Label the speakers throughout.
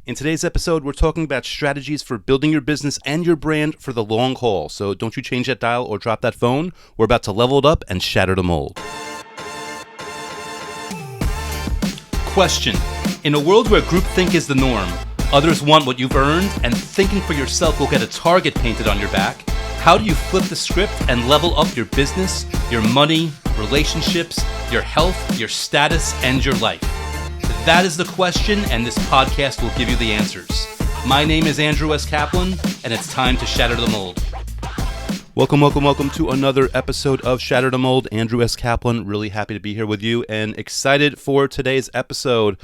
Speaker 1: In today's episode, we're talking about strategies for building your business and your brand for the long haul. So don't you change that dial or drop that phone. We're about to level it up and shatter the mold. Question. In a world where groupthink is the norm, others want what you've earned, and thinking for yourself will get a target painted on your back, how do you flip the script and level up your business, your money, relationships, your health, your status, and your life? That is the question, and this podcast will give you the answers. My name is Andrew S. Kaplan, and it's time to shatter the mold. Welcome to another episode of Shatter the Mold. Andrew S. Kaplan, really happy to be here with you and excited for today's episode.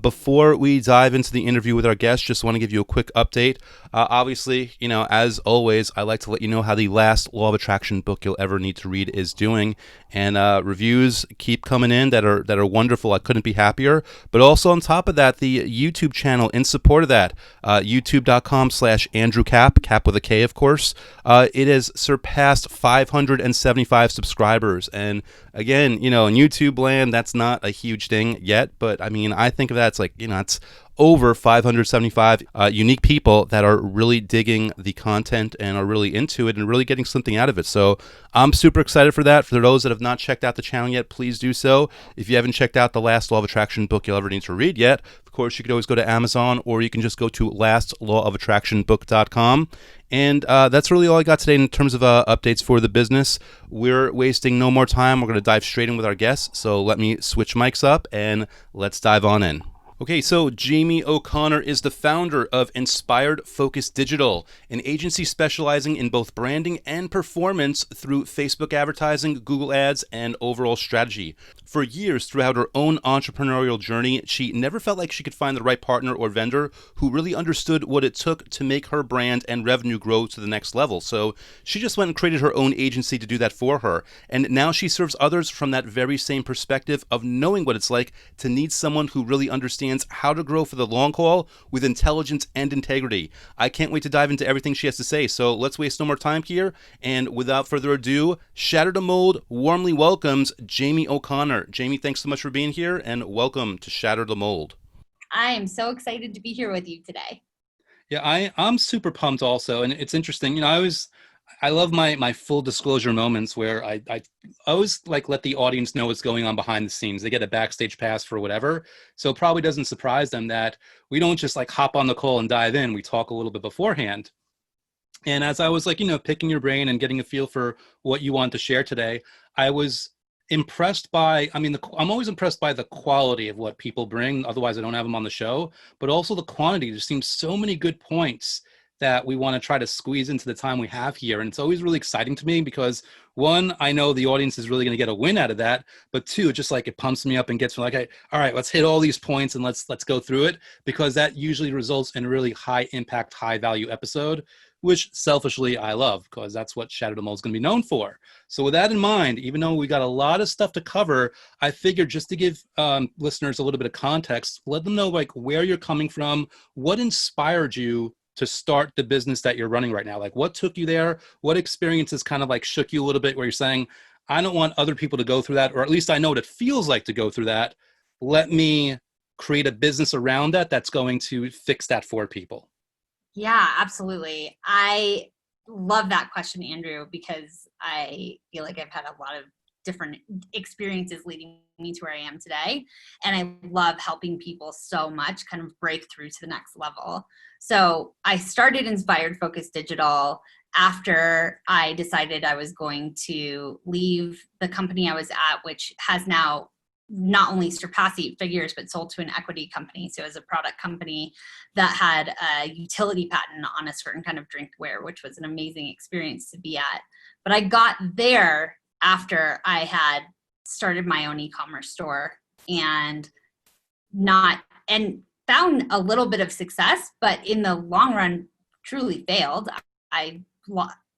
Speaker 1: Before we dive into the interview with our guest, just want to give you a quick update. Obviously, as always, I like to let you know how the last Law of Attraction book you'll ever need to read is doing. And reviews keep coming in that are wonderful. I couldn't be happier. But also on top of that, the YouTube channel in support of that, youtube.com/Andrew Cap with a K, of course. It has surpassed 575 subscribers. And again, in YouTube land, that's not a huge thing yet. But I mean, I think of that, it's like, it's over 575 unique people that are really digging the content and are really into it and really getting something out of it. So I'm super excited for that. For those that have not checked out the channel yet, please do so. If you haven't checked out the last Law of Attraction book you'll ever need to read yet, of course, you could always go to Amazon, or you can just go to lastlawofattractionbook.com. And that's really all I got today in terms of updates for the business. We're wasting no more time. We're going to dive straight in with our guests. So let me switch mics up and let's dive on in. Okay, so Jaime O'Connor is the founder of Inspired Focus Digital, an agency specializing in both branding and performance through Facebook advertising, Google Ads, and overall strategy. For years throughout her own entrepreneurial journey, she never felt like she could find the right partner or vendor who really understood what it took to make her brand and revenue grow to the next level. So she just went and created her own agency to do that for her. And now she serves others from that very same perspective of knowing what it's like to need someone who really understands how to grow for the long haul with intelligence and integrity. I can't wait to dive into everything she has to say. So let's waste no more time here. And without further ado, Shatter the Mold warmly welcomes Jaime O'Connor. Jaime, thanks so much for being here and welcome to Shatter the Mold.
Speaker 2: I am so excited to be here with you today.
Speaker 1: Yeah, I'm super pumped also. And it's interesting. I love my full disclosure moments where I always let the audience know what's going on behind the scenes. They get a backstage pass for whatever. So it probably doesn't surprise them that we don't just hop on the call and dive in. We talk a little bit beforehand. And as I was picking your brain and getting a feel for what you want to share today, I was impressed by, I'm always impressed by the quality of what people bring. Otherwise, I don't have them on the show, but also the quantity. There seems so many good points that we want to try to squeeze into the time we have here. And it's always really exciting to me because one, I know the audience is really going to get a win out of that, but two, just it pumps me up and gets me hey, all right, let's hit all these points and let's go through it, because that usually results in a really high impact, high value episode, which selfishly I love, because that's what Shatter the Mold is going to be known for. So with that in mind, even though we got a lot of stuff to cover, I figured just to give listeners a little bit of context, let them know where you're coming from, what inspired you to start the business that you're running right now. What took you there? What experiences kind of shook you a little bit where you're saying, I don't want other people to go through that, or at least I know what it feels like to go through that. Let me create a business around that that's going to fix that for people.
Speaker 2: Yeah, absolutely. I love that question, Andrew, because I feel like I've had a lot of different experiences leading me to where I am today. And I love helping people so much kind of break through to the next level. So I started Inspired Focus Digital after I decided I was going to leave the company I was at, which has now not only surpassed 8 figures, but sold to an equity company. So it was a product company that had a utility patent on a certain kind of drinkware, which was an amazing experience to be at. But I got there after I had started my own e-commerce store and found a little bit of success, but in the long run, truly failed. I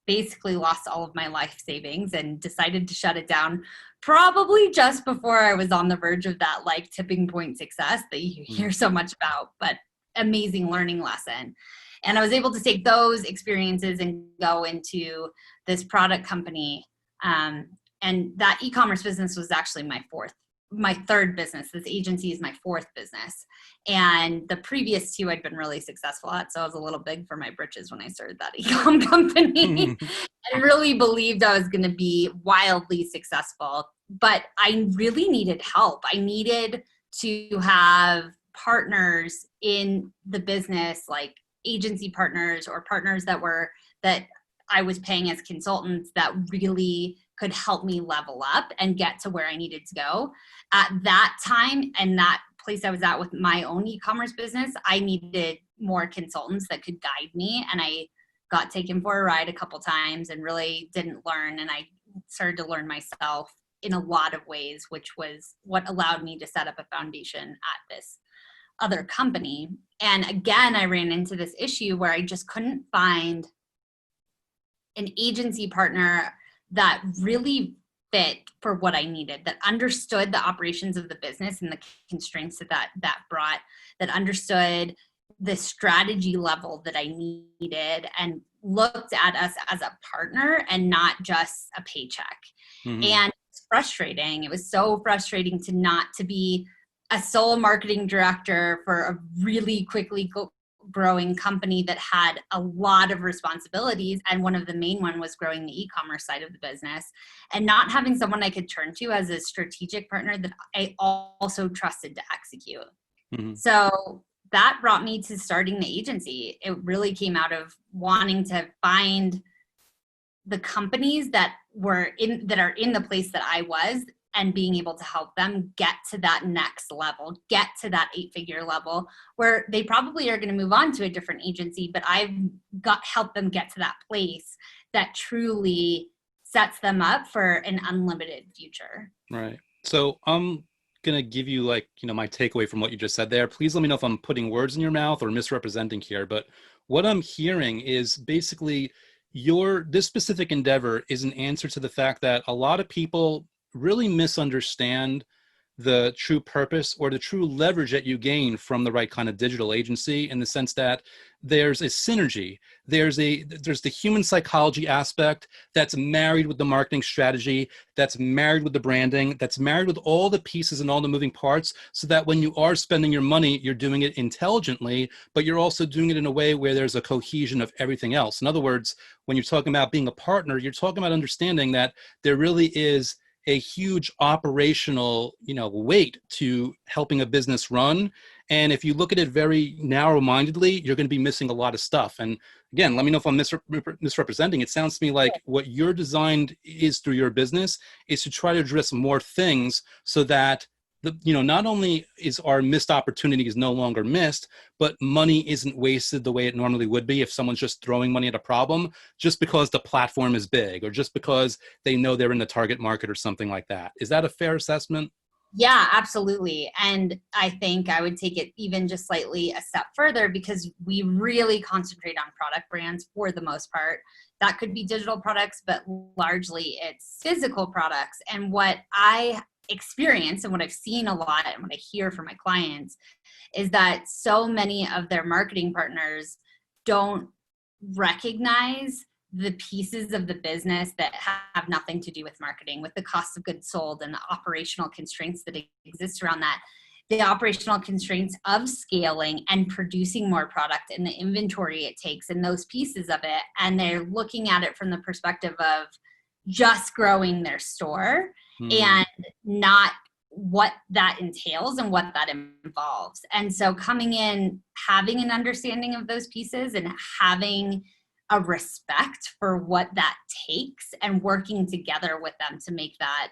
Speaker 2: basically lost all of my life savings and decided to shut it down probably just before I was on the verge of that tipping point success that you hear so much about, but amazing learning lesson. And I was able to take those experiences and go into this product company. And that e-commerce business was actually my fourth my third business. This agency is my fourth business. And the previous two I'd been really successful at. So I was a little big for my britches when I started that e-com company. I really believed I was going to be wildly successful, but I really needed help. I needed to have partners in the business, like agency partners or partners that I was paying as consultants that really could help me level up and get to where I needed to go. At that time and that place I was at with my own e-commerce business, I needed more consultants that could guide me. And I got taken for a ride a couple times and really didn't learn. And I started to learn myself in a lot of ways, which was what allowed me to set up a foundation at this other company. And again, I ran into this issue where I just couldn't find an agency partner that really fit for what I needed, that understood the operations of the business and the constraints that brought, that understood the strategy level that I needed and looked at us as a partner and not just a paycheck.
Speaker 1: Mm-hmm.
Speaker 2: And it's frustrating. It was so frustrating to be a sole marketing director for a really quickly growing company that had a lot of responsibilities. And one of the main one was growing the e-commerce side of the business and not having someone I could turn to as a strategic partner that I also trusted to execute.
Speaker 1: Mm-hmm.
Speaker 2: So that brought me to starting the agency. It really came out of wanting to find the companies that are in the place that I was and being able to help them get to that next level, get to that 8-figure level where they probably are going to move on to a different agency, but I've helped them get to that place that truly sets them up for an unlimited future.
Speaker 1: Right. So I'm going to give you my takeaway from what you just said there. Please let me know if I'm putting words in your mouth or misrepresenting here. But what I'm hearing is basically this specific endeavor is an answer to the fact that a lot of people really misunderstand the true purpose or the true leverage that you gain from the right kind of digital agency, in the sense that there's a synergy. There's the human psychology aspect that's married with the marketing strategy, that's married with the branding, that's married with all the pieces and all the moving parts, so that when you are spending your money, you're doing it intelligently, but you're also doing it in a way where there's a cohesion of everything else. In other words, when you're talking about being a partner, you're talking about understanding that there really is a huge operational, weight to helping a business run. And if you look at it very narrow-mindedly, you're going to be missing a lot of stuff. And again, let me know if I'm misrepresenting. It sounds to me like what your designed is through your business is to try to address more things so that not only is our missed opportunities no longer missed, but money isn't wasted the way it normally would be if someone's just throwing money at a problem just because the platform is big or just because they know they're in the target market or something like that. Is that a fair assessment?
Speaker 2: Yeah, absolutely. And I think I would take it even just slightly a step further because we really concentrate on product brands for the most part. That could be digital products, but largely it's physical products. And what I experience and what I've seen a lot and what I hear from my clients is that so many of their marketing partners don't recognize the pieces of the business that have nothing to do with marketing, with the cost of goods sold and the operational constraints that exist around that. The operational constraints of scaling and producing more product and the inventory it takes and those pieces of it. And they're looking at it from the perspective of just growing their store and not what that entails and what that involves. And so coming in, having an understanding of those pieces and having a respect for what that takes and working together with them to make that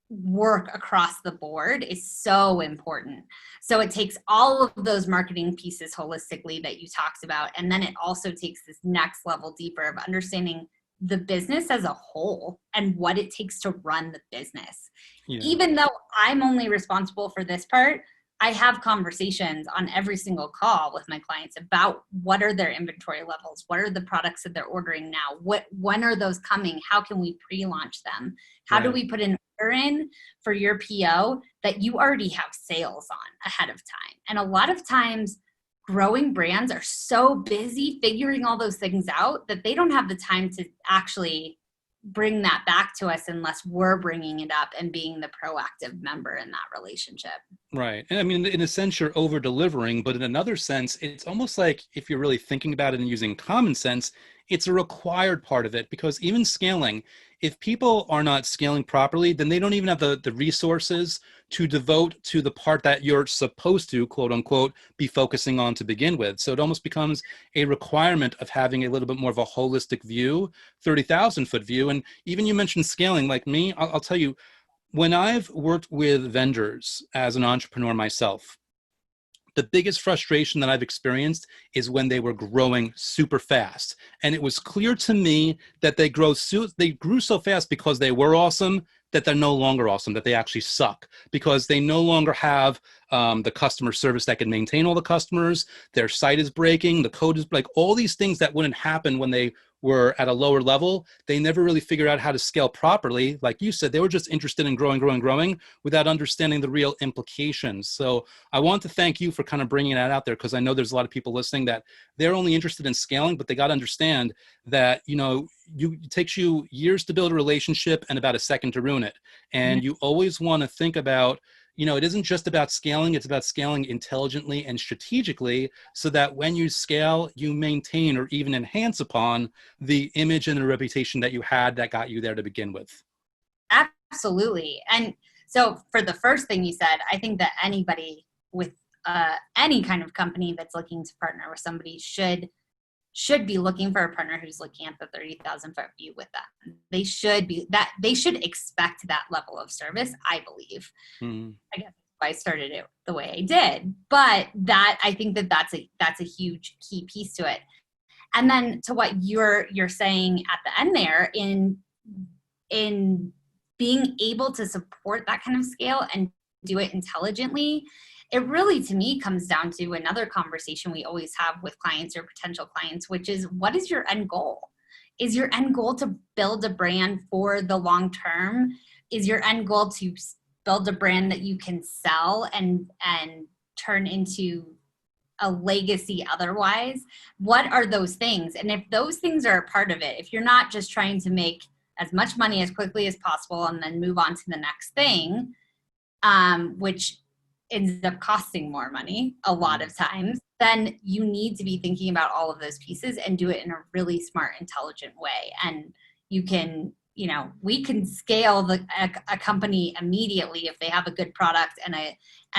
Speaker 2: work across the board is so important. So it takes all of those marketing pieces holistically that you talked about. And then it also takes this next level deeper of understanding the business as a whole and what it takes to run the business. Yeah. Even though I'm only responsible for this part, I have conversations on every single call with my clients about what are their inventory levels, what are the products that they're ordering now, when are those coming, how can we pre-launch them, how do we put an order in for your PO that you already have sales on ahead of time. And a lot of times growing brands are so busy figuring all those things out that they don't have the time to actually bring that back to us unless we're bringing it up and being the proactive member in that relationship.
Speaker 1: Right. And I mean, in a sense, you're over delivering, but in another sense, it's almost like if you're really thinking about it and using common sense, it's a required part of it because even scaling, if people are not scaling properly, then they don't even have the resources to devote to the part that you're supposed to, quote unquote, be focusing on to begin with. So it almost becomes a requirement of having a little bit more of a holistic view, 30,000-foot view. And even you mentioned scaling, like me, I'll tell you, when I've worked with vendors as an entrepreneur myself, the biggest frustration that I've experienced is when they were growing super fast. And it was clear to me that they grew so fast because they were awesome that they're no longer awesome, that they actually suck because they no longer have the customer service that can maintain all the customers. Their site is breaking, the code is like all these things that wouldn't happen when they were at a lower level. They never really figured out how to scale properly. Like you said, they were just interested in growing without understanding the real implications. So I want to thank you for kind of bringing that out there because I know there's a lot of people listening that they're only interested in scaling, but they got to understand that, it takes you years to build a relationship and about a second to ruin it. And you always want to think about, it isn't just about scaling, it's about scaling intelligently and strategically so that when you scale, you maintain or even enhance upon the image and the reputation that you had that got you there to begin with.
Speaker 2: Absolutely. And so for the first thing you said, I think that anybody with any kind of company that's looking to partner with somebody should be looking for a partner who's looking at the 30,000-foot view with them. They should expect that level of service, I believe.
Speaker 1: Mm-hmm.
Speaker 2: I guess I started it the way I did, but I think that's a huge key piece to it. And then to what you're saying at the end there in being able to support that kind of scale and do it intelligently, it really, to me, comes down to another conversation we always have with clients or potential clients, which is, what is your end goal? Is your end goal to build a brand for the long term? Is your end goal to build a brand that you can sell and turn into a legacy otherwise? What are those things? And if those things are a part of it, if you're not just trying to make as much money as quickly as possible and then move on to the next thing, which ends up costing more money a lot of times, then you need to be thinking about all of those pieces and do it in a really smart, intelligent way. And you can, we can scale a company immediately if they have a good product and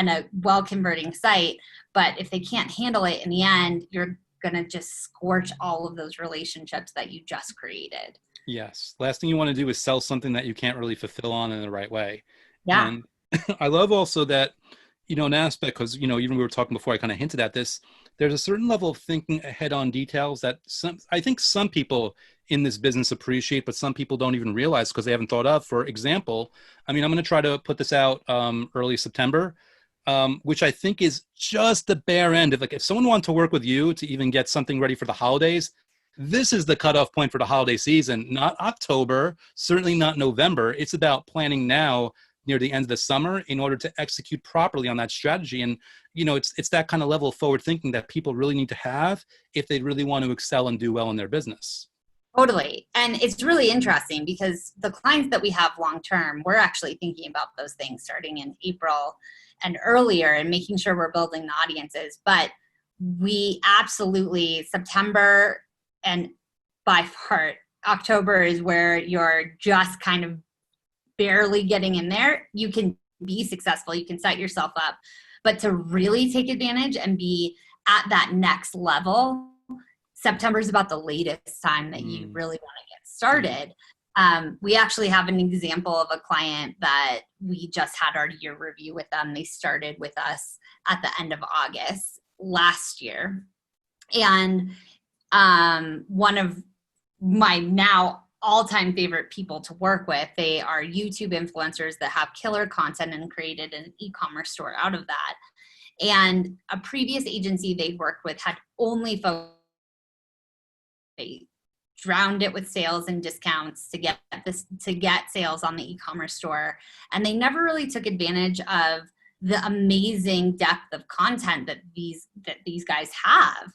Speaker 2: a well-converting site. But if they can't handle it in the end, you're going to just scorch all of those relationships that you just created.
Speaker 1: Yes. Last thing you want to do is sell something that you can't really fulfill on in the right way.
Speaker 2: Yeah.
Speaker 1: And I love also that, an aspect, because, even we were talking before, I kind of hinted at this, there's a certain level of thinking ahead on details that I think some people in this business appreciate, but some people don't even realize because they haven't thought of. For example, I'm going to try to put this out early September, which I think is just the bare end. If someone wanted to work with you to even get something ready for the holidays, this is the cutoff point for the holiday season, not October, certainly not November. It's about planning now near the end of the summer in order to execute properly on that strategy. And, it's that kind of level of forward thinking that people really need to have if they really want to excel and do well in their business.
Speaker 2: Totally. And it's really interesting because the clients that we have long-term, we're actually thinking about those things starting in April and earlier and making sure we're building the audiences. But we absolutely, September and by far, October is where you're just kind of barely getting in there. You can be successful. You can set yourself up. But to really take advantage and be at that next level, September is about the latest time that you really want to get started. We actually have an example of a client that we just had our year review with them. They started with us at the end of August last year. And one of my now all-time favorite people to work with, they are YouTube influencers that have killer content and created an e-commerce store out of that. And a previous agency they'd worked with had only focused, they drowned it with sales and discounts to get sales on the e-commerce store. And they never really took advantage of the amazing depth of content that these guys have.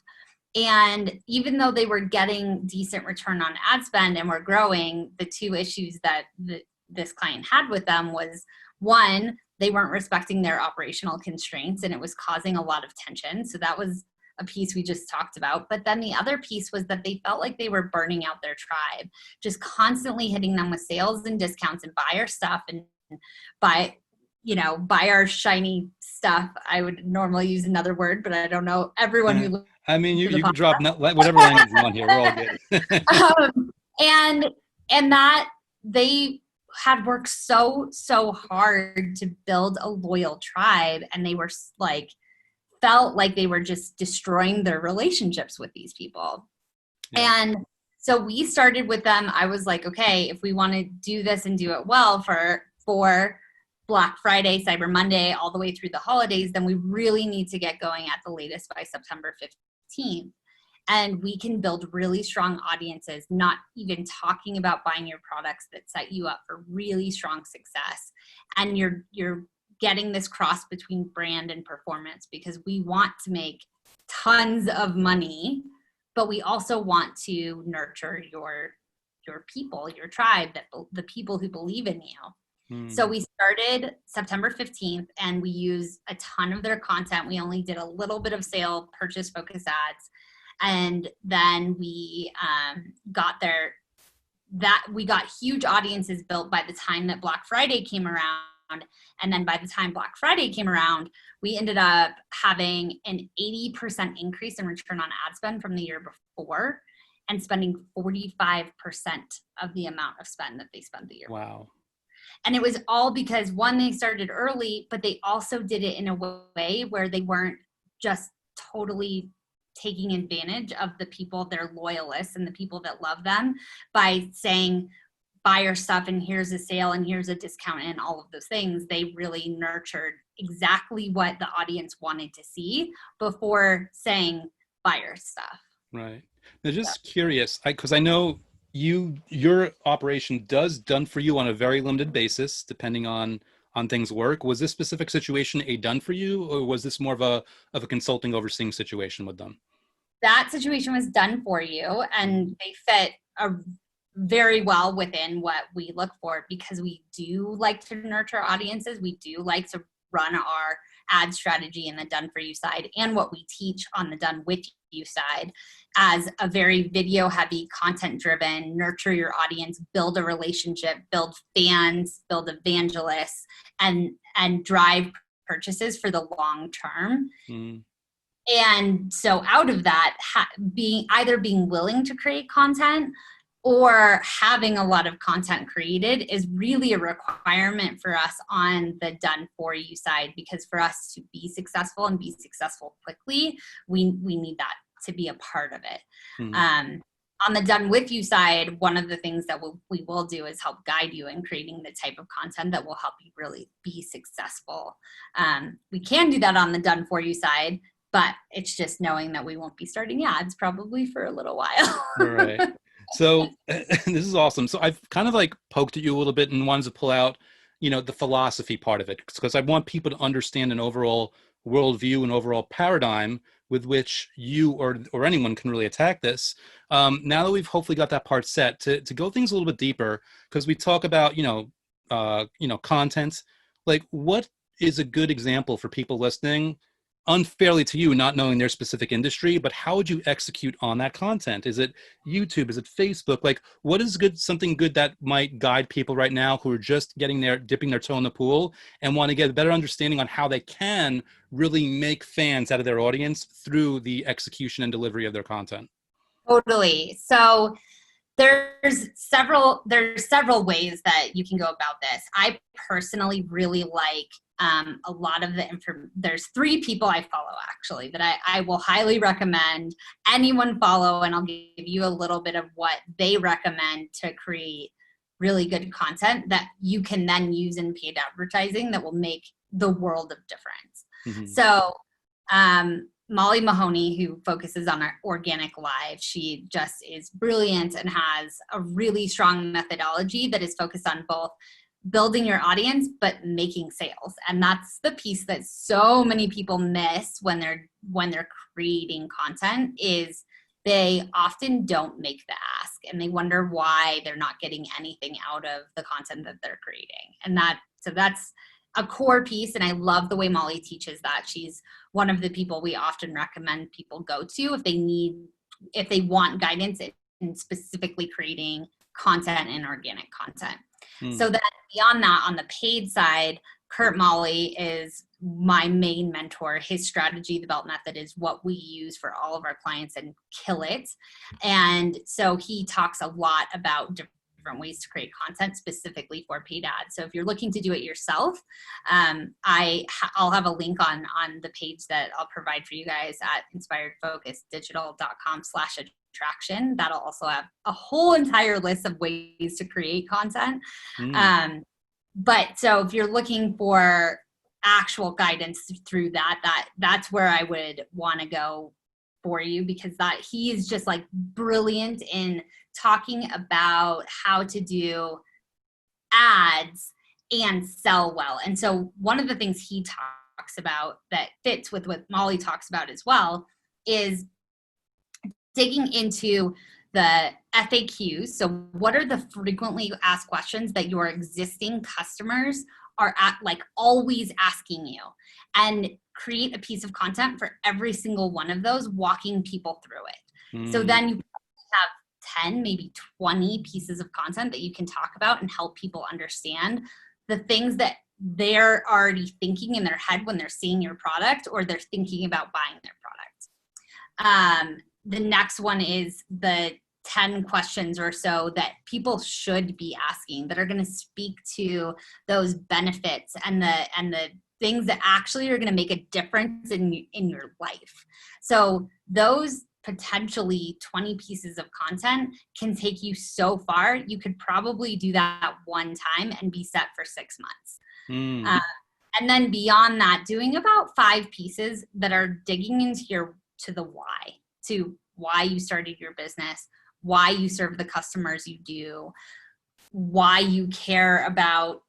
Speaker 2: And even though they were getting decent return on ad spend and were growing, the two issues that this client had with them was, one, they weren't respecting their operational constraints and it was causing a lot of tension. So that was a piece we just talked about. But then the other piece was that they felt like they were burning out their tribe, just constantly hitting them with sales and discounts and buy our stuff and buy our shiny stuff. I would normally use another word, but I don't know everyone who
Speaker 1: I mean, you can drop whatever language you want here. We're all good.
Speaker 2: And that they had worked so hard to build a loyal tribe, and they were like, felt like they were just destroying their relationships with these people. Yeah. And so we started with them. I was like, okay, if we want to do this and do it well for Black Friday, Cyber Monday, all the way through the holidays, then we really need to get going at the latest by September 15th. And we can build really strong audiences, not even talking about buying your products, that set you up for really strong success. And you're getting this cross between brand and performance, because we want to make tons of money, but we also want to nurture your people, your tribe, the people who believe in you. So we started September 15th, and we use a ton of their content. We only did a little bit of sale purchase focused ads. And then we got huge audiences built by the time that Black Friday came around. And then by the time Black Friday came around, we ended up having an 80% increase in return on ad spend from the year before, and spending 45% of the amount of spend that they spent the year before.
Speaker 1: Wow.
Speaker 2: And it was all because, one, they started early, but they also did it in a way where they weren't just totally taking advantage of the people, their loyalists and the people that love them, by saying, buy your stuff and here's a sale and here's a discount and all of those things. They really nurtured exactly what the audience wanted to see before saying, buy your stuff.
Speaker 1: Right. Now, just curious, because I know your operation does done for you on a very limited basis, depending on things work. Was this specific situation a done for you, or was this more of a consulting overseeing situation with them?
Speaker 2: That situation was done for you, and they fit very well within what we look for, because we do like to nurture audiences. We do like to run our ad strategy in the done for you side, and what we teach on the done with you side, as a very video heavy, content driven, nurture your audience, build a relationship, build fans, build evangelists, and drive purchases for the long term. And so out of that, being willing to create content or having a lot of content created is really a requirement for us on the done for you side, because for us to be successful and be successful quickly, we need that to be a part of it. On the done with you side, one of the things that we will do is help guide you in creating the type of content that will help you really be successful. We can do that on the done for you side, but it's just knowing that we won't be starting ads probably for a little while.
Speaker 1: Right. So this is awesome. So I've kind of like poked at you a little bit and wanted to pull out, the philosophy part of it, because I want people to understand an overall worldview and overall paradigm with which you or anyone can really attack this. Now that we've hopefully got that part set, to go things a little bit deeper, because we talk about, content, like what is a good example for people listening, unfairly to you, not knowing their specific industry, but how would you execute on that content? Is it YouTube? Is it Facebook? Like, what is something good that might guide people right now who are just dipping their toe in the pool and want to get a better understanding on how they can really make fans out of their audience through the execution and delivery of their content?
Speaker 2: Totally. So there's several ways that you can go about this. I personally really like a lot of there's 3 people I follow actually that I will highly recommend anyone follow, and I'll give you a little bit of what they recommend to create really good content that you can then use in paid advertising that will make the world of difference. So Molly Mahoney, who focuses on our organic live, she just is brilliant and has a really strong methodology that is focused on both building your audience, but making sales. And that's the piece that so many people miss when they're creating content, is they often don't make the ask, and they wonder why they're not getting anything out of the content that they're creating. And that's a core piece. And I love the way Molly teaches that. She's one of the people we often recommend people go to if they want guidance in specifically creating content and organic content. So then beyond that, on the paid side, Kurt Molly is my main mentor. His strategy, the belt method, is what we use for all of our clients and kill it. And so he talks a lot about different ways to create content specifically for paid ads. So if you're looking to do it yourself, I'll have a link on the page that I'll provide for you guys at inspiredfocusdigital.com/attraction. That'll also have a whole entire list of ways to create content. But so if you're looking for actual guidance through that's where I would want to go for you, because he is just like brilliant in talking about how to do ads and sell well. And so one of the things he talks about that fits with what Molly talks about as well is digging into the FAQs. So what are the frequently asked questions that your existing customers are always asking you, and create a piece of content for every single one of those, walking people through it. So then you have 10, maybe 20 pieces of content that you can talk about and help people understand the things that they're already thinking in their head when they're seeing your product, or they're thinking about buying their product. The next one is the 10 questions or so that people should be asking, that are going to speak to those benefits and the things that actually are going to make a difference in your life. So those potentially 20 pieces of content can take you so far. You could probably do that one time and be set for 6 months. And then beyond that, doing about 5 pieces that are digging into the why, to why you started your business, why you serve the customers you do, why you care about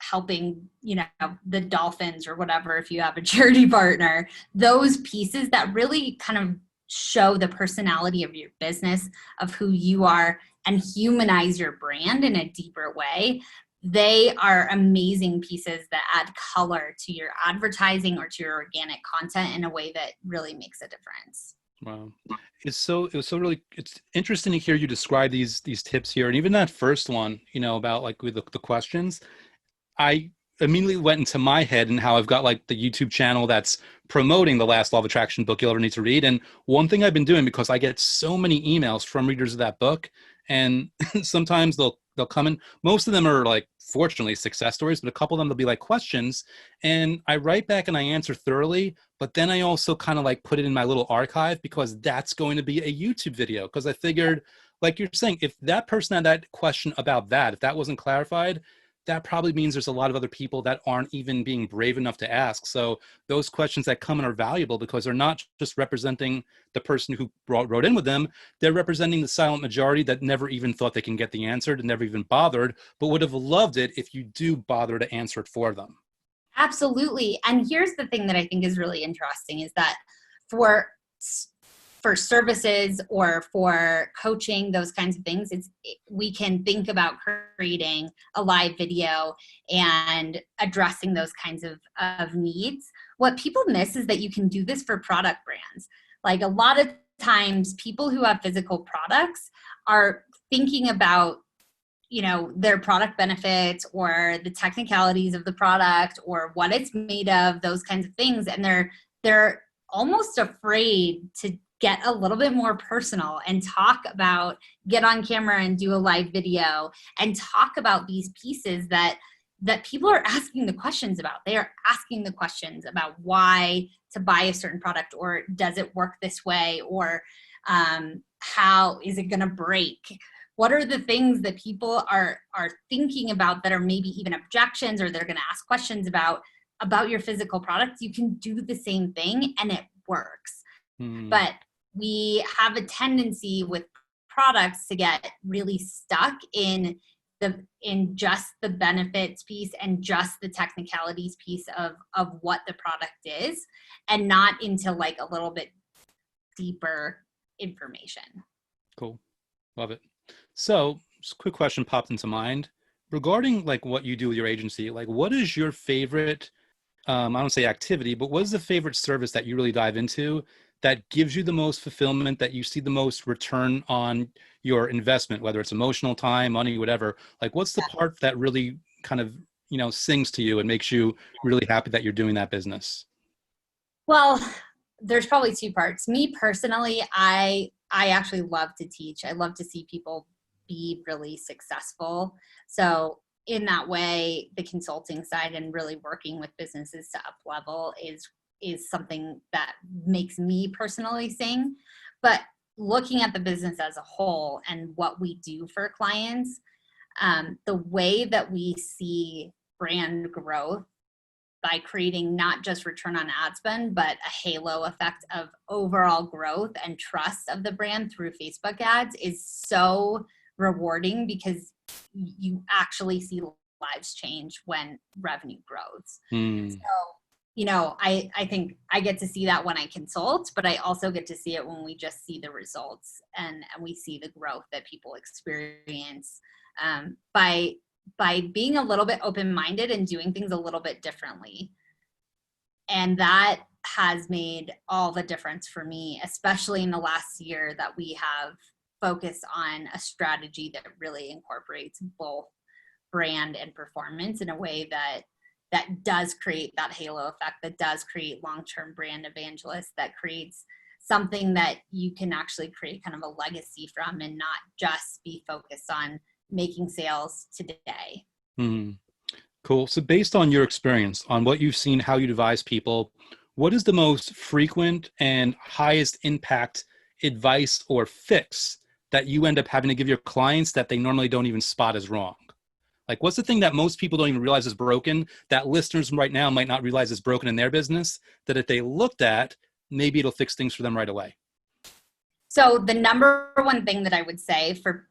Speaker 2: helping, the dolphins or whatever, if you have a charity partner. Those pieces that really kind of show the personality of your business, of who you are, and humanize your brand in a deeper way. They are amazing pieces that add color to your advertising or to your organic content in a way that really makes a difference.
Speaker 1: Wow. It's interesting to hear you describe these tips here. And even that first one, about like with the questions, I immediately went into my head and how I've got like the YouTube channel that's promoting the last Law of Attraction book you'll ever need to read. And one thing I've been doing, because I get so many emails from readers of that book, and sometimes they'll come in, most of them are like, fortunately, success stories, but a couple of them, they'll be like questions, and I write back and I answer thoroughly, but then I also kind of like put it in my little archive, because that's going to be a YouTube video. Because I figured, like you're saying, if that person had that question about that, if that wasn't clarified, that probably means there's a lot of other people that aren't even being brave enough to ask. So those questions that come in are valuable, because they're not just representing the person who wrote in with them. They're representing the silent majority that never even thought they can get the answer, and never even bothered, but would have loved it if you do bother to answer it for them.
Speaker 2: Absolutely. And here's the thing that I think is really interesting, is that for services or for coaching, those kinds of things, we can think about creating a live video and addressing those kinds of needs. What people miss is that you can do this for product brands. Like, a lot of times people who have physical products are thinking about their product benefits or the technicalities of the product or what it's made of, those kinds of things, and they're almost afraid to get a little bit more personal and get on camera and do a live video and talk about these pieces that people are asking the questions about. They are asking the questions about why to buy a certain product, or does it work this way, or how is it going to break? What are the things that people are thinking about that are maybe even objections, or they're going to ask questions about your physical products? You can do the same thing and it works. But we have a tendency with products to get really stuck in in just the benefits piece and just the technicalities piece of what the product is, and not into like a little bit deeper information.
Speaker 1: Cool. Love it. So just a quick question popped into mind regarding like what you do with your agency. Like, what is your favorite, I don't say activity, but what is the favorite service that you really dive into that gives you the most fulfillment, that you see the most return on your investment, whether it's emotional time, money, whatever? Like, what's the part that really kind of, sings to you and makes you really happy that you're doing that business?
Speaker 2: Well, there's probably two parts. Me personally, I actually love to teach. I love to see people be really successful. So in that way, the consulting side and really working with businesses to up level is something that makes me personally sing. But looking at the business as a whole and what we do for clients, the way that we see brand growth by creating not just return on ad spend, but a halo effect of overall growth and trust of the brand through Facebook ads is so rewarding, because you actually see lives change when revenue grows. So, I think I get to see that when I consult, but I also get to see it when we just see the results and we see the growth that people experience by being a little bit open-minded and doing things a little bit differently. And that has made all the difference for me, especially in the last year that we have focused on a strategy that really incorporates both brand and performance in a way that does create that halo effect, that does create long-term brand evangelists, that creates something that you can actually create kind of a legacy from and not just be focused on making sales today.
Speaker 1: Cool. So based on your experience, on what you've seen, how you advise people, what is the most frequent and highest impact advice or fix that you end up having to give your clients that they normally don't even spot as wrong? Like, what's the thing that most people don't even realize is broken, that listeners right now might not realize is broken in their business, that if they looked at, maybe it'll fix things for them right away?
Speaker 2: So the number one thing that I would say for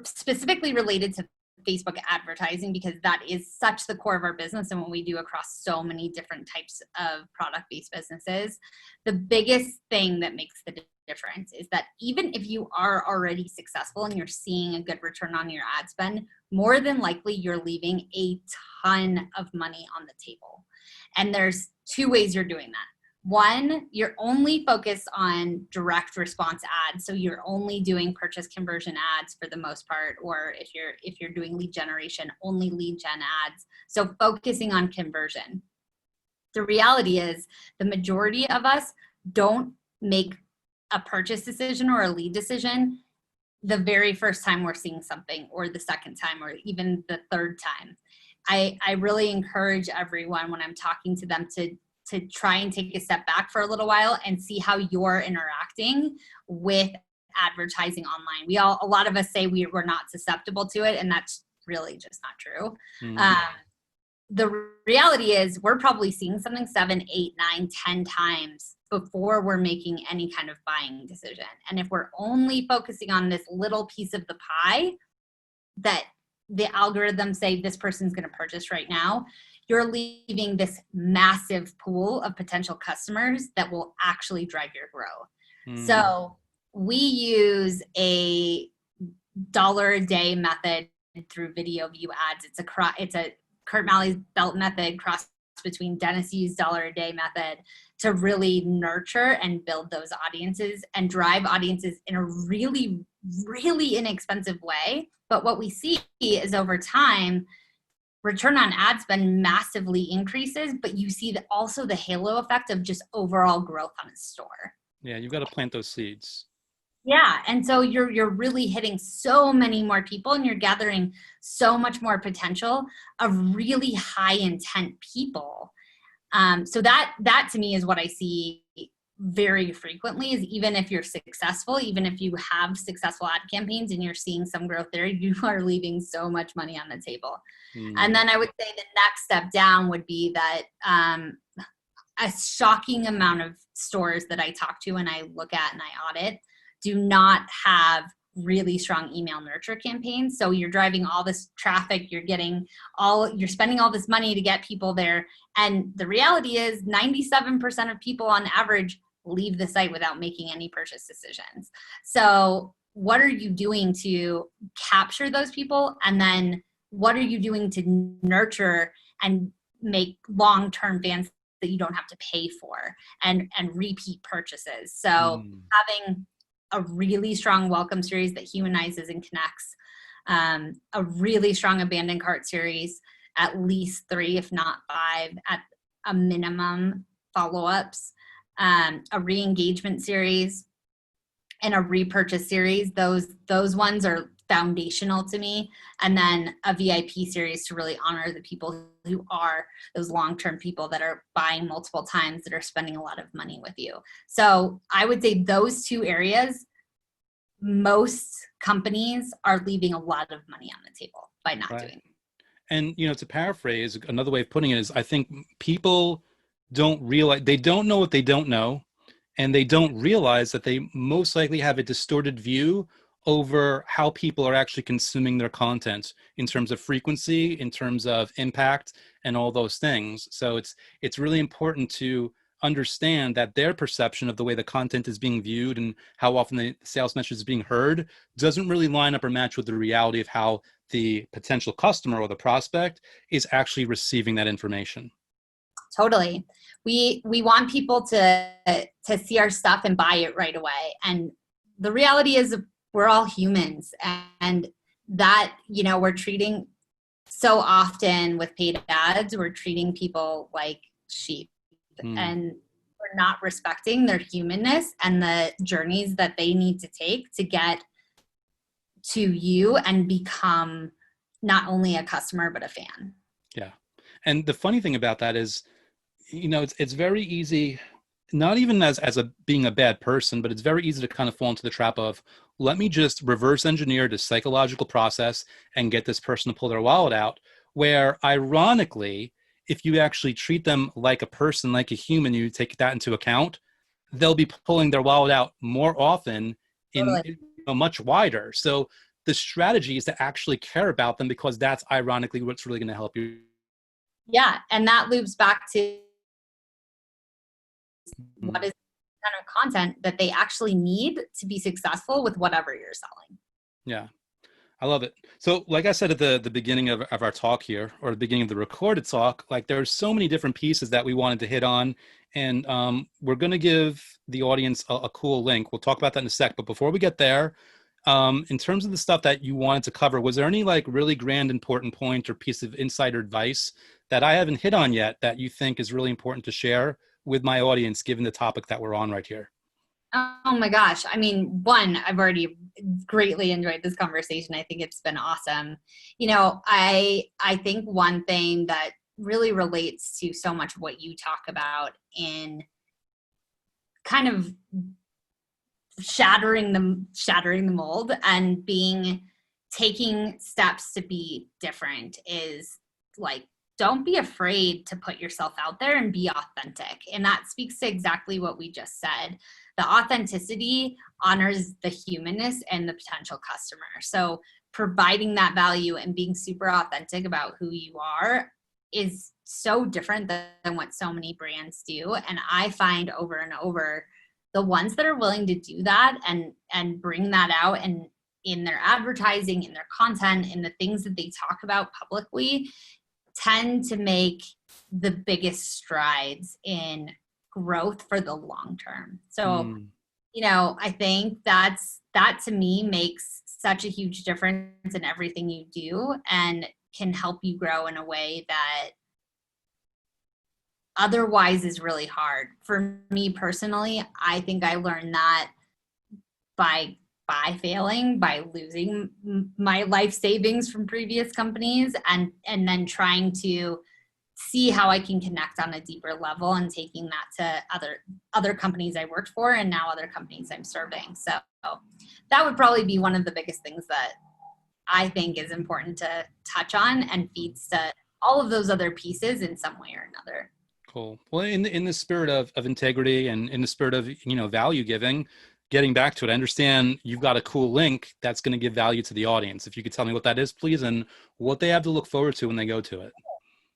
Speaker 2: specifically related to Facebook advertising, because that is such the core of our business and what we do across so many different types of product-based businesses, the biggest thing that makes the difference is that even if you are already successful and you're seeing a good return on your ad spend, more than likely you're leaving a ton of money on the table. And there's two ways you're doing that. One, you're only focused on direct response ads, so you're only doing purchase conversion ads for the most part, or if you're doing lead generation, only lead gen ads. So focusing on conversion. The reality is the majority of us don't make a purchase decision or a lead decision the very first time we're seeing something, or the second time, or even the third time. I really encourage everyone when I'm talking to them to try and take a step back for a little while and see how you're interacting with advertising online. A lot of us say we're not susceptible to it, and that's really just not true. The reality is we're probably seeing something 7, 8, 9, 10 times before we're making any kind of buying decision. And if we're only focusing on this little piece of the pie that the algorithms say this person's going to purchase right now, you're leaving this massive pool of potential customers that will actually drive your growth. So we use a dollar a day method through video view ads. It's a Kurt Malley's belt method cross between Dennis Yu's dollar a day method to really nurture and build those audiences and drive audiences in a really, really inexpensive way. But what we see is over time, return on ad spend massively increases, but you see also the halo effect of just overall growth on a store.
Speaker 1: Yeah, you've got to plant those seeds.
Speaker 2: Yeah, and so you're really hitting so many more people, and you're gathering so much more potential of really high intent people. So that to me is what I see very frequently, is even if you're successful, even if you have successful ad campaigns and you're seeing some growth there, you are leaving so much money on the table. And then I would say the next step down would be that a shocking amount of stores that I talk to and I look at and I audit do not have really strong email nurture campaigns. So you're driving all this traffic, you're spending all this money to get people there. And the reality is 97% of people on average leave the site without making any purchase decisions. So what are you doing to capture those people? And then what are you doing to nurture and make long-term fans that you don't have to pay for and repeat purchases? So having a really strong welcome series that humanizes and connects, a really strong abandoned cart series, at least 3, if not 5, at a minimum follow-ups, a re-engagement series, and a repurchase series. Those ones are foundational to me. And then a VIP series to really honor the people who are those long-term people that are buying multiple times, that are spending a lot of money with you. So I would say those 2 areas, most companies are leaving a lot of money on the table by not doing it.
Speaker 1: And, to paraphrase, another way of putting it is, I think people don't realize, they don't know what they don't know. And they don't realize that they most likely have a distorted view over how people are actually consuming their content in terms of frequency, in terms of impact, and all those things. So it's really important to understand that their perception of the way the content is being viewed and how often the sales message is being heard doesn't really line up or match with the reality of how the potential customer or the prospect is actually receiving that information.
Speaker 2: Totally. We want people to see our stuff and buy it right away. And the reality is we're all humans, and that, we're treating so often with paid ads, we're treating people like sheep, and we're not respecting their humanness and the journeys that they need to take to get to you and become not only a customer, but a fan.
Speaker 1: Yeah. And the funny thing about that is, it's very easy, not even as being a bad person, but it's very easy to kind of fall into the trap of, let me just reverse engineer this psychological process and get this person to pull their wallet out, where ironically, if you actually treat them like a person, like a human, you take that into account, they'll be pulling their wallet out more often
Speaker 2: Totally.
Speaker 1: much wider. So the strategy is to actually care about them, because that's ironically what's really going to help you.
Speaker 2: Yeah. And that loops back to what is the kind of content that they actually need to be successful with whatever you're selling.
Speaker 1: Yeah, I love it. So like I said at the beginning of our talk here, or the beginning of the recorded talk, like there's so many different pieces that we wanted to hit on. And we're going to give the audience a cool link. We'll talk about that in a sec. But before we get there, in terms of the stuff that you wanted to cover, was there any like really grand, important point or piece of insider advice that I haven't hit on yet that you think is really important to share with my audience, given the topic that we're on right here?
Speaker 2: Oh my gosh. I mean, one, I've already greatly enjoyed this conversation. I think it's been awesome. I think one thing that really relates to so much of what you talk about in kind of shattering the mold and taking steps to be different is like, don't be afraid to put yourself out there and be authentic. And that speaks to exactly what we just said. The authenticity honors the humanness and the potential customer. So providing that value and being super authentic about who you are is so different than what so many brands do. And I find over and over, the ones that are willing to do that and bring that out, and in their advertising, in their content, in the things that they talk about publicly, tend to make the biggest strides in growth for the long term. So, I think that to me makes such a huge difference in everything you do, and can help you grow in a way that otherwise is really hard. For me personally, I think I learned that by failing, by losing my life savings from previous companies, and then trying to see how I can connect on a deeper level, and taking that to other companies I worked for, and now other companies I'm serving. So that would probably be one of the biggest things that I think is important to touch on, and feeds to all of those other pieces in some way or another.
Speaker 1: Cool. Well, in the spirit of integrity, and in the spirit of, value giving, getting back to it, I understand you've got a cool link that's going to give value to the audience. If you could tell me what that is, please, and what they have to look forward to when they go to it.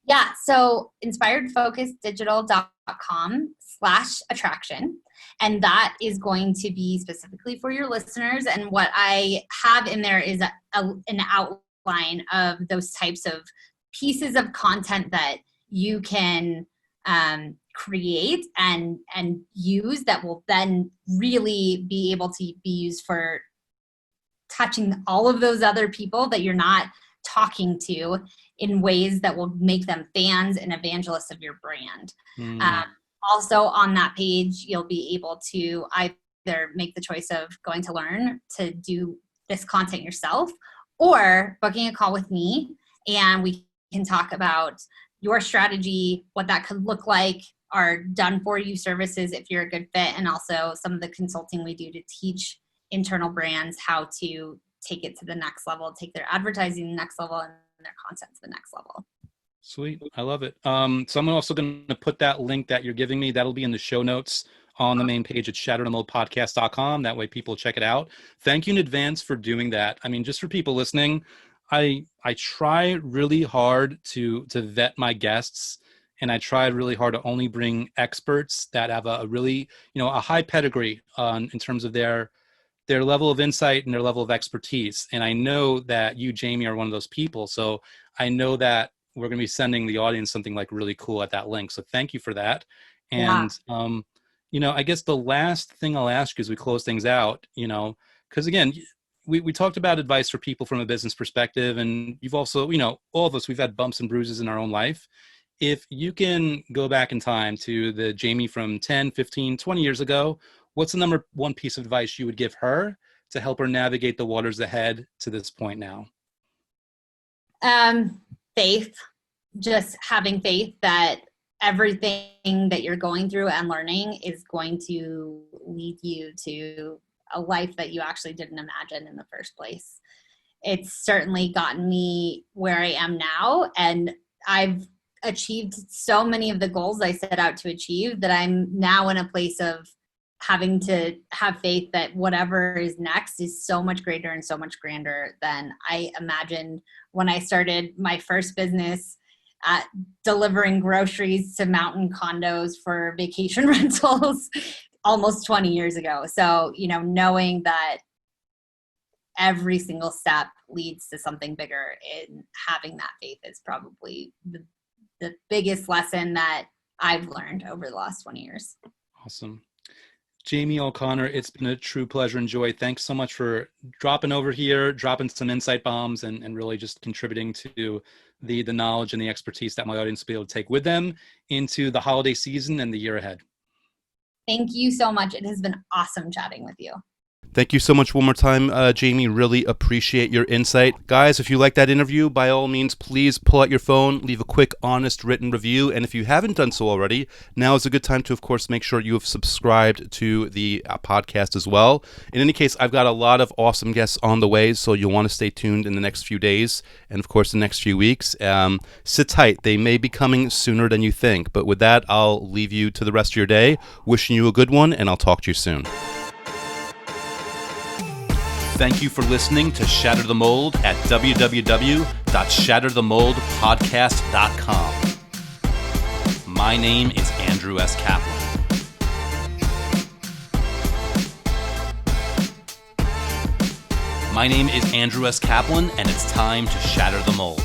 Speaker 2: Yeah, so inspiredfocusdigital.com/attraction. And that is going to be specifically for your listeners. And what I have in there is an outline of those types of pieces of content that you can create and use that will then really be able to be used for touching all of those other people that you're not talking to in ways that will make them fans and evangelists of your brand. Also on that page, you'll be able to either make the choice of going to learn to do this content yourself or booking a call with me, and we can talk about your strategy, what that could look like, our done for you services if you're a good fit, and also some of the consulting we do to teach internal brands how to take it to the next level, take their advertising to the next level and their content to the next level.
Speaker 1: Sweet. I love it. So I'm also going to put that link that you're giving me. That'll be in the show notes on the main page at shatterthemoldpodcast.com. That way people check it out. Thank you in advance for doing that. I mean, just for people listening, I try really hard to vet my guests, and I try really hard to only bring experts that have a really, a high pedigree in terms of their level of insight and their level of expertise. And I know that you, Jaime, are one of those people. So I know that we're going to be sending the audience something like really cool at that link. So thank you for that. And, I guess the last thing I'll ask you as we close things out, because again, we talked about advice for people from a business perspective. And you've also, all of us, we've had bumps and bruises in our own life. If you can go back in time to the Jaime from 10, 15, 20 years ago, what's the number one piece of advice you would give her to help her navigate the waters ahead to this point now?
Speaker 2: Faith, just having faith that everything that you're going through and learning is going to lead you to a life that you actually didn't imagine in the first place. It's certainly gotten me where I am now, and I've achieved so many of the goals I set out to achieve that I'm now in a place of having to have faith that whatever is next is so much greater and so much grander than I imagined when I started my first business delivering groceries to mountain condos for vacation rentals almost 20 years ago. So, knowing that every single step leads to something bigger, and having that faith is probably the biggest lesson that I've learned over the last 20 years.
Speaker 1: Awesome. Jaime O'Connor, it's been a true pleasure and joy. Thanks so much for dropping over here, dropping some insight bombs, and really just contributing to the knowledge and the expertise that my audience will be able to take with them into the holiday season and the year ahead.
Speaker 2: Thank you so much. It has been awesome chatting with you.
Speaker 3: Thank you so much one more time, Jaime. Really appreciate your insight. Guys, if you like that interview, by all means, please pull out your phone, leave a quick, honest written review. And if you haven't done so already, now is a good time to, of course, make sure you have subscribed to the podcast as well. In any case, I've got a lot of awesome guests on the way, so you'll want to stay tuned in the next few days and, of course, the next few weeks. Sit tight. They may be coming sooner than you think. But with that, I'll leave you to the rest of your day. Wishing you a good one, and I'll talk to you soon. Thank you for listening to Shatter the Mold at www.shatterthemoldpodcast.com. My name is Andrew S. Kaplan. My name is Andrew S. Kaplan, and it's time to shatter the mold.